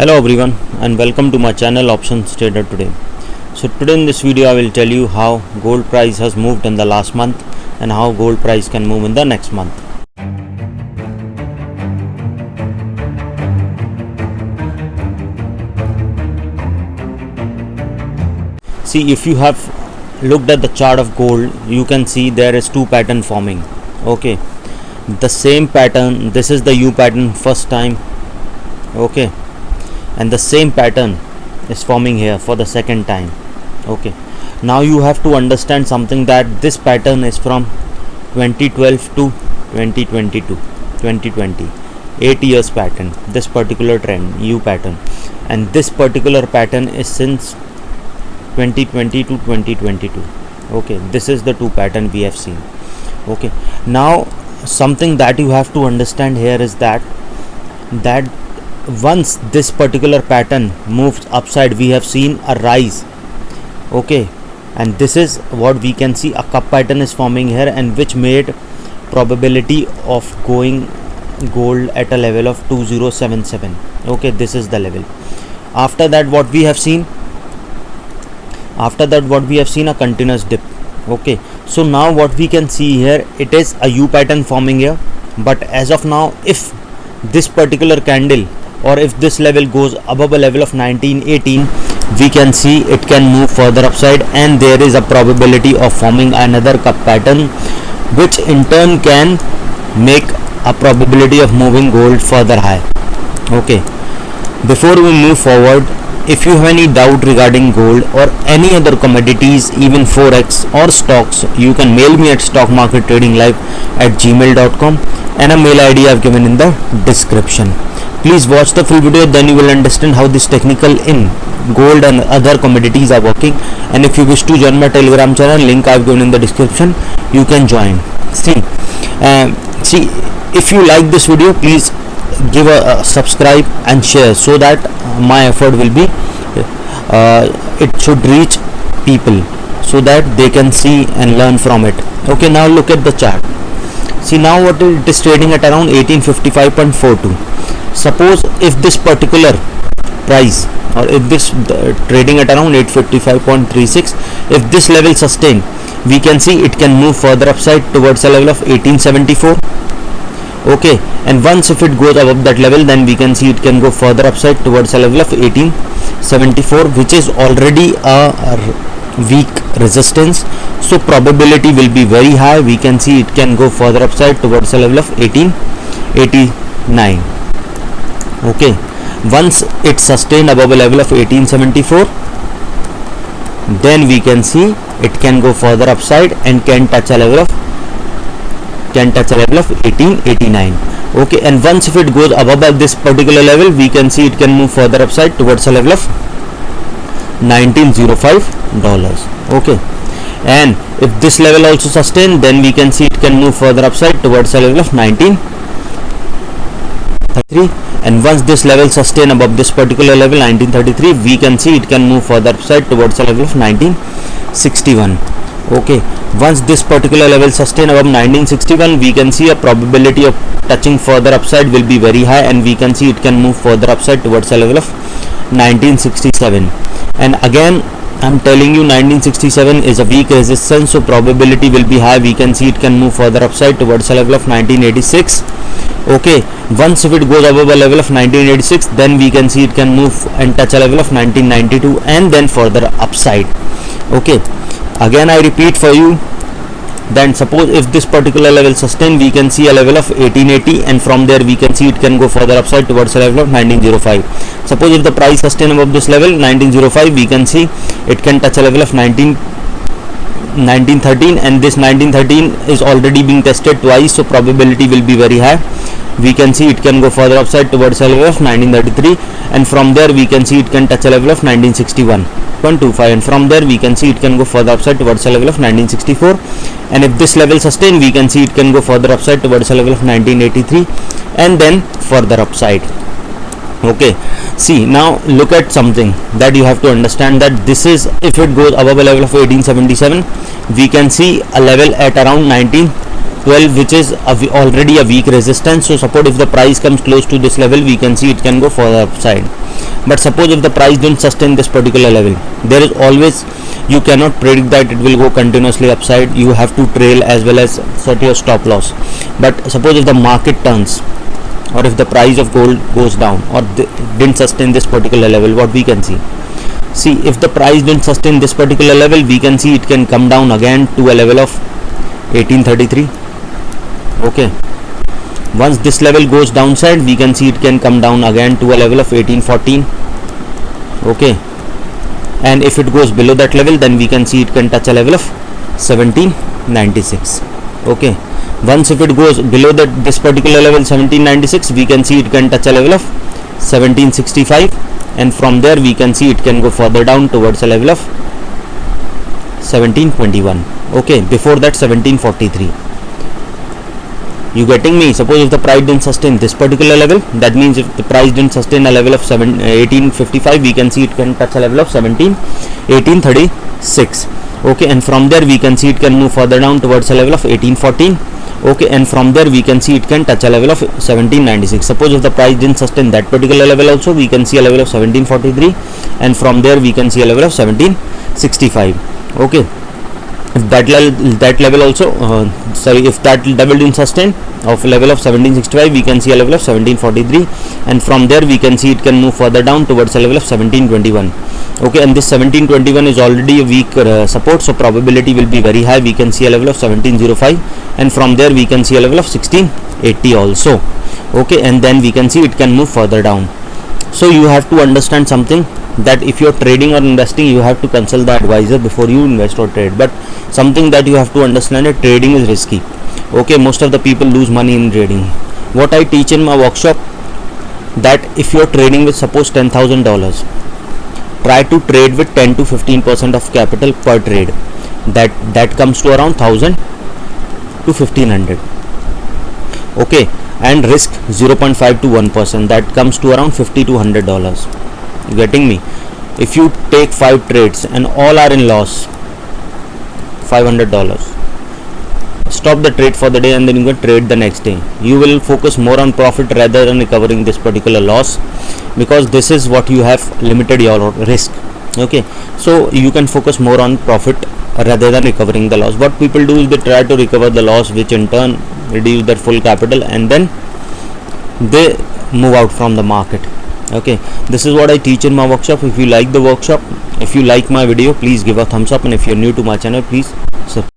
Hello everyone and welcome to my channel Options Trader Today. So today in this video I will tell you how gold price has moved in the last month and how gold price can move in the next month. See, if you have looked at the chart of gold, you can see there is two pattern forming. Okay, the same pattern, this is the U pattern first time. Okay, and the same pattern is forming here for the second time. Okay, now you have to understand something, that this pattern is from 2012 to 2020, 8 years pattern, this particular trend U pattern, and this particular pattern is since 2020 to 2022. Okay, this is the two pattern we have seen. Okay, now something that you have to understand here is that once this particular pattern moves upside, we have seen a rise. Okay, and this is what we can see, a cup pattern is forming here, and which made probability of going gold at a level of 2077. Okay, this is the level. After that what we have seen a continuous dip. Okay, so now what we can see here, it is a U pattern forming here, but as of now, if this particular candle or if this level goes above a level of 1918, we can see it can move further upside, and there is a probability of forming another cup pattern, which in turn can make a probability of moving gold further high. Okay, before we move forward, if you have any doubt regarding gold or any other commodities, even forex or stocks, you can mail me at stockmarkettradinglive@gmail.com, and a mail ID I have given in the description. Please watch the full video, then you will understand how this technical in gold and other commodities are working. And if you wish to join my Telegram channel, link I have given in the description, you can join. See, if you like this video, please give a subscribe and share, so that my effort will be it should reach people, so that they can see and learn from it. Okay, now look at the chart. See, now what it is trading at around 1855.42. Suppose if this particular price, or if this trading at around 855.36, if this level sustain, we can see it can move further upside towards a level of 1874. Okay, and once if it goes above that level, then we can see it can go further upside towards a level of 1874, which is already a weak resistance, so probability will be very high. We can see it can go further upside towards a level of 1889. Okay, once it sustained above a level of 1874, then we can see it can go further upside and can touch a level of 1889. Okay, and once if it goes above this particular level, we can see it can move further upside towards a level of $1905. Okay, and if this level also sustained, then we can see it can move further upside towards a level of 1933. And once this level sustain above this particular level 1933, we can see it can move further upside towards a level of 1961. Okay, once this particular level sustain above 1961, we can see a probability of touching further upside will be very high, and we can see it can move further upside towards a level of 1967. And again, I'm telling you, 1967 is a weak resistance, so probability will be high. We can see it can move further upside towards a level of 1986. Okay, once if it goes above a level of 1986, then we can see it can move and touch a level of 1992, and then further upside. Okay, again I repeat for you, then suppose if this particular level sustain, we can see a level of 1880, and from there we can see it can go further upside towards a level of 1905. Suppose if the price sustain above this level 1905, we can see it can touch a level of 1913, and this 1913 is already being tested twice, so probability will be very high. We can see it can go further upside towards a level of 1933, and from there we can see it can touch a level of 1961.25, and from there we can see it can go further upside towards a level of 1964, and if this level sustain, we can see it can go further upside towards a level of 1983, and then further upside. Okay, see, now look at something that you have to understand, that this is, if it goes above a level of 1877, we can see a level at around 1912, which is already a weak resistance. So suppose if the price comes close to this level, we can see it can go further upside. But suppose if the price didn't sustain this particular level, there is always, you cannot predict that it will go continuously upside. You have to trail as well as set your stop loss. But suppose if the market turns, or if the price of gold goes down or didn't sustain this particular level, what we can see, if the price didn't sustain this particular level, we can see it can come down again to a level of 1833. Okay, once this level goes downside, we can see it can come down again to a level of 1814. Okay, and if it goes below that level, then we can see it can touch a level of 1796. Okay, once if it goes below this particular level 1796, we can see it can touch a level of 1765, and from there we can see it can go further down towards a level of 1721. Okay, before that 1743. You getting me? Suppose if the price didn't sustain this particular level, that means if the price didn't sustain a level of 1855, we can see it can touch a level of 1836. Okay, and from there we can see it can move further down towards a level of 1814. Okay, and from there we can see it can touch a level of 1796. Suppose if the price didn't sustain that particular level also, we can see a level of 1743, and from there we can see a level of 1765. Okay, if that level also if that level didn't sustain of level of 1765, we can see a level of 1743, and from there we can see it can move further down towards a level of 1721. Okay, and this 1721 is already a weak support, so probability will be very high. We can see a level of 1705, and from there we can see a level of 1680 also. Okay, and then we can see it can move further down. So you have to understand something, that if you are trading or investing, you have to consult the advisor before you invest or trade. But something that you have to understand, that trading is risky. Okay, most of the people lose money in trading. What I teach in my workshop, that if you are trading with suppose $10,000, try to trade with 10 to 15% of capital per trade. That comes to around 1000 to 1500. Okay, and risk 0.5 to 1%, that comes to around $50 to $100. You getting me? If you take 5 trades and all are in loss, $500, stop the trade for the day and then you can trade the next day. You will focus more on profit rather than recovering this particular loss, because this is what you have limited your risk. Okay, so you can focus more on profit rather than recovering the loss. What people do is they try to recover the loss, which in turn reduce their full capital, and then they move out from the market. Okay, this is what I teach in my workshop. If you like the workshop, if you like my video, please give a thumbs up, and if you're new to my channel, please subscribe.